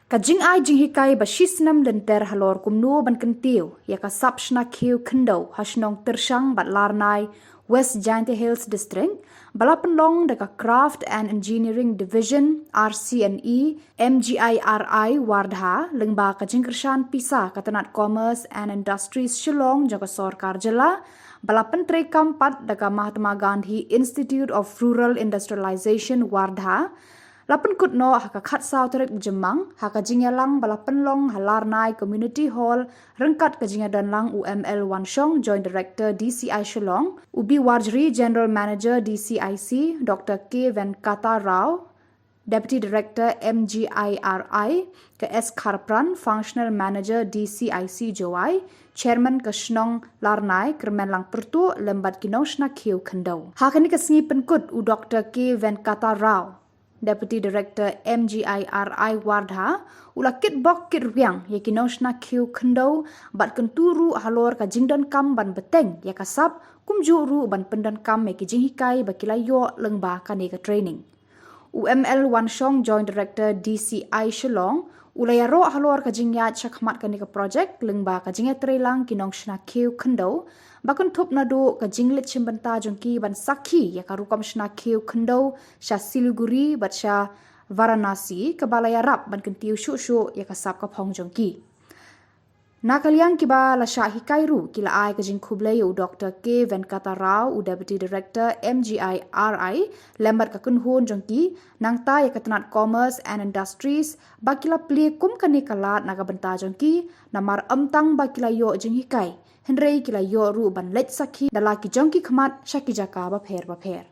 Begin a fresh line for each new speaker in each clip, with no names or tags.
Kajing ai jing hikai bashisnam lenter halor kumno ban kentiu ya ka sapshna kiu kendo hasnong tersang bat larnai West Giant Hills District balapenlong deka Craft and Engineering Division RCNE MGIRI Wardha lengba kajing kershan pisa katanat Commerce and Industries Shillong jaga Sorkar Jela balapen trekam pat deka Mahatma Gandhi Institute of Rural Industrialization Wardha Lapan kutno haka khat sauteret Jemang, haka jingalang balapan long halarnai Community Hall, rengkat kejingadan lang UML Wanshong, Joint Director DCI Shillong, Ubi Warjri General Manager DCIC, Dr. K. Venkata Rao, Deputy Director MGIRI, ke S. Kharpran, Functional Manager DCIC Jowai, Chairman Kashnong Larnai, Kermenlang Pertu, Lembat Kinoshna Kiu Kendau. Hakani kesengi penkut u Dr. K. Venkata Rao, Deputy Director MGIRI Wardha, ulakit bok kit riang ya kinoshna kiu kendo bat kenturu halor ka jingdan kam ban beteng ya kasap kumjuru ban pendan kam ya ki jinghikai bakilayo lengba kane ka training. UML Wanshong Joint Director DCI Shillong ulayaro halor ka jingya chakmat kane ka project lengba ka jingya trelang kinoshna kiu kendo bakun thup nado ka jinglet chimbanta jongki ban sakhi ya karukam shna kiu kendo sha Siliguri bat sha Varanasi ke balaya rap ban kentiu shu ya kasap ka phong jongki. Nakaliang kiba la syahi kairu kila ai ka jing khublai u Dr. K. Venkata Rao u Deputy Director MGIRI lembat ka kunhun jongki nangta ya katanat Commerce and Industries bakila pli kum kani kalat naga benta jongki namar amtang bakila yo jing hikai henrei kila yo ru ban lech sakhi dalaki jongki khmat shaki jaka ba pher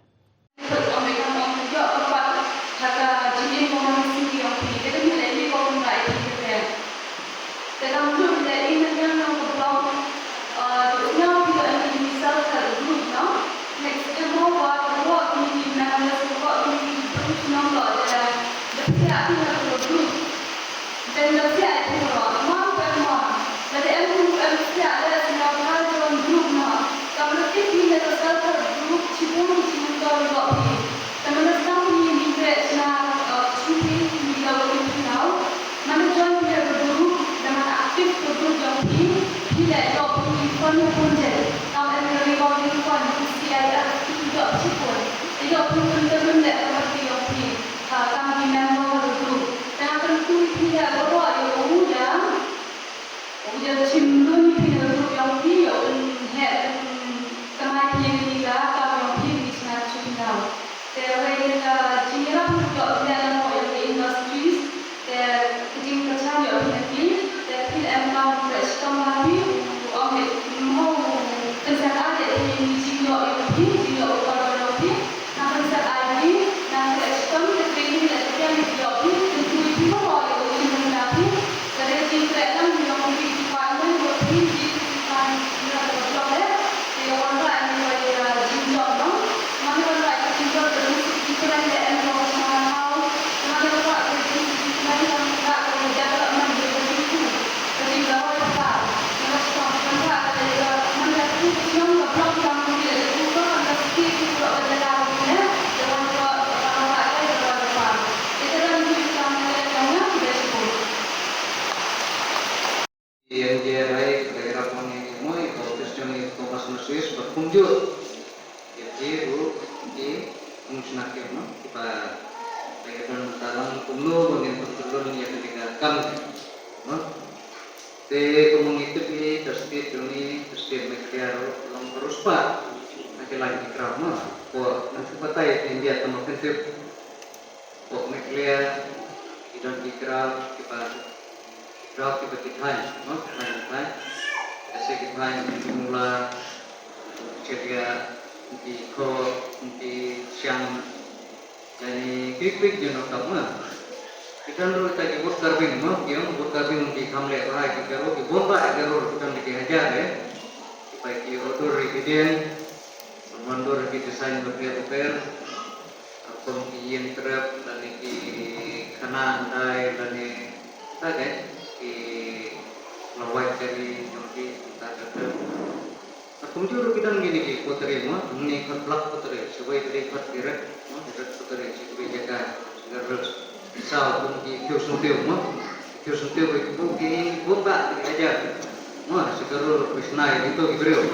Kyo suntiu ki bomba aja. Wah, sekarang Krisna itu Ibrahim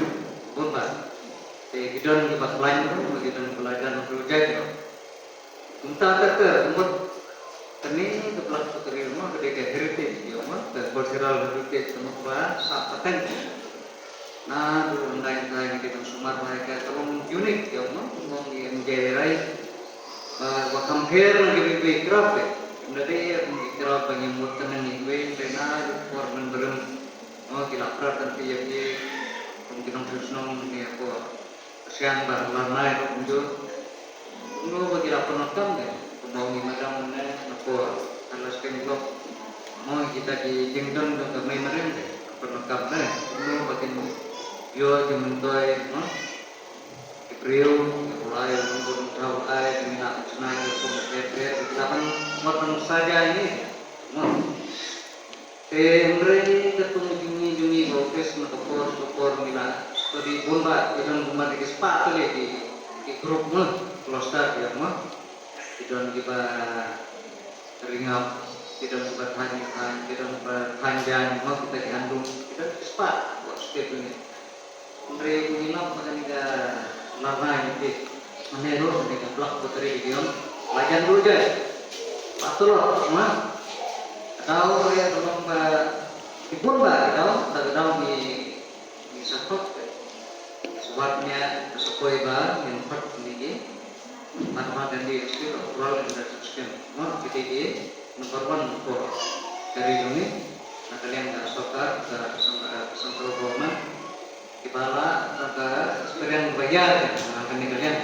bomba. Gidan ki batlain gidan pelajaran project. Unta kata umur tani keplak putri rumah kedeka heritage ya mah cultural heritage tempat sapaten. Nah, dulu lain kita sumar mereka kalau unik ya mah ngomong jairai wakam hair lagi bekraf deh. Nanti bekraf penyemut tenang ini pena warna belum kila prat nanti ya mungkin terus nong ni apa siang warna itu muncul. Nggak bagi lapor nonton deh. Mau gimana mana apa alas kenggok mau kita di jengdon ke main merem deh pernokap deh mau bagian yo jementoy April mulai untuk tahu ay minat senang untuk berdiri kita kan mau saja ini mau mereka ketemu juni office nakapor mila tadi bomba jangan bomba di sepatu di grup cluster ya mah tidak kita ringap, tidak kita tanyakan, tidak kita panjang, mau kita diandung, kita cepat buat setiap ini. Mereka menginap pada kita lama ini, menero mereka blok putri video, lajan dulu aja, patuh loh, mah. Tahu ya tolong dipun tahu di sakot, sebabnya sesuai yang empat ini. Matematika dan di skill overall dan skill mau PTG nomor 1 for dari ini nah kalian nggak sokar ke sampai Roma kepala ke experience bayar nah kalian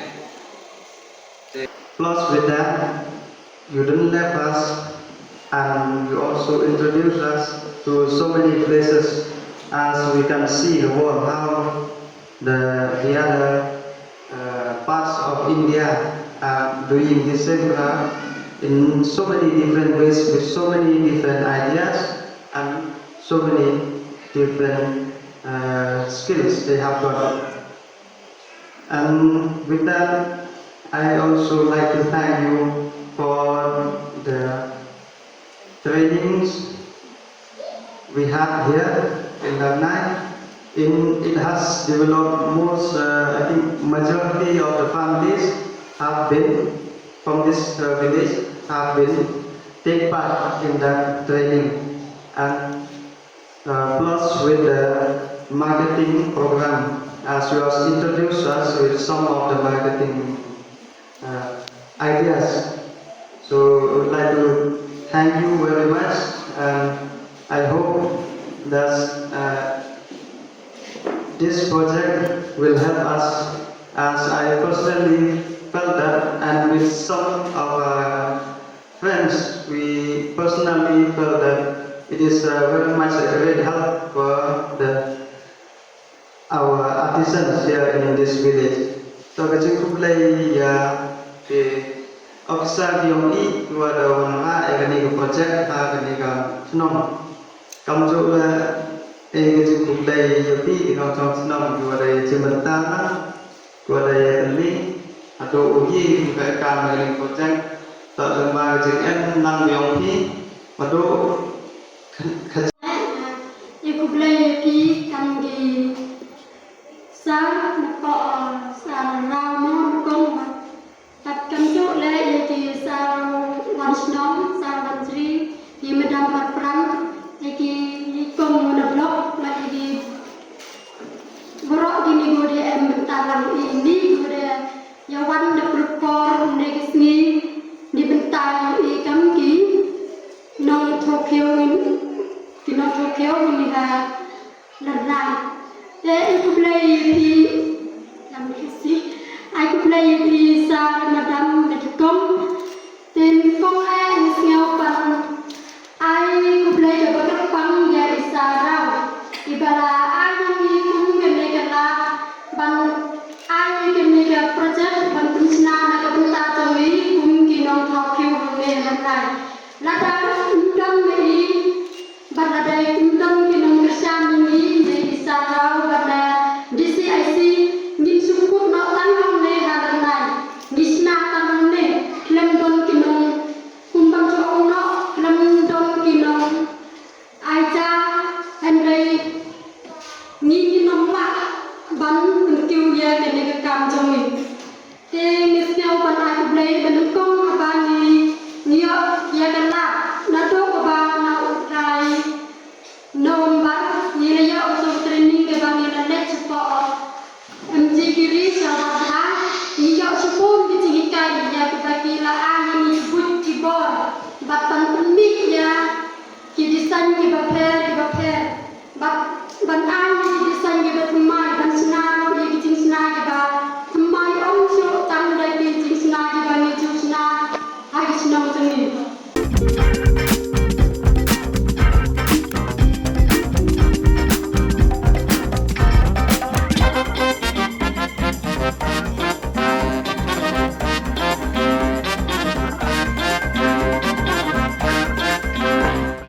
plus with that you didn't left us and you also introduced us to so many places as we can see the world how the other parts of India are doing the same in so many different ways with so many different ideas and so many different skills they have got. And with that, I also like to thank you for the trainings we have here in Lanai. It has developed most, I think, majority of the families have been from this village have been take part in that training, and plus with the marketing program, as you have introduced us with some of the marketing ideas. So I would like to thank you very much, and I hope that this project will help us, as I personally felt that, and with some of our friends, we personally felt that it is very much a great help for our artisans here in this village. So kecil kuplay di officer di Yongi dua daun ekani ke project ekani ke senong kamu juga kecil kuplay Yopi di kamu senong dua dari Cimentang dua dari Beli atau uji ke ekani project tak lembar JN nang Yongi madu
kuplay Yopi kamu di sáng nó có sáng rau nó cũng tập chăm chút lại thì saoวันnóng saoวันgì thì mình đang bật răng thì cái công nó lóc lại thì berok gini gue dia bentaran ini gue dia yang wan de berpor negus ni di bentang i kam ki nong Tokyo ini ha lerang. I could play the sa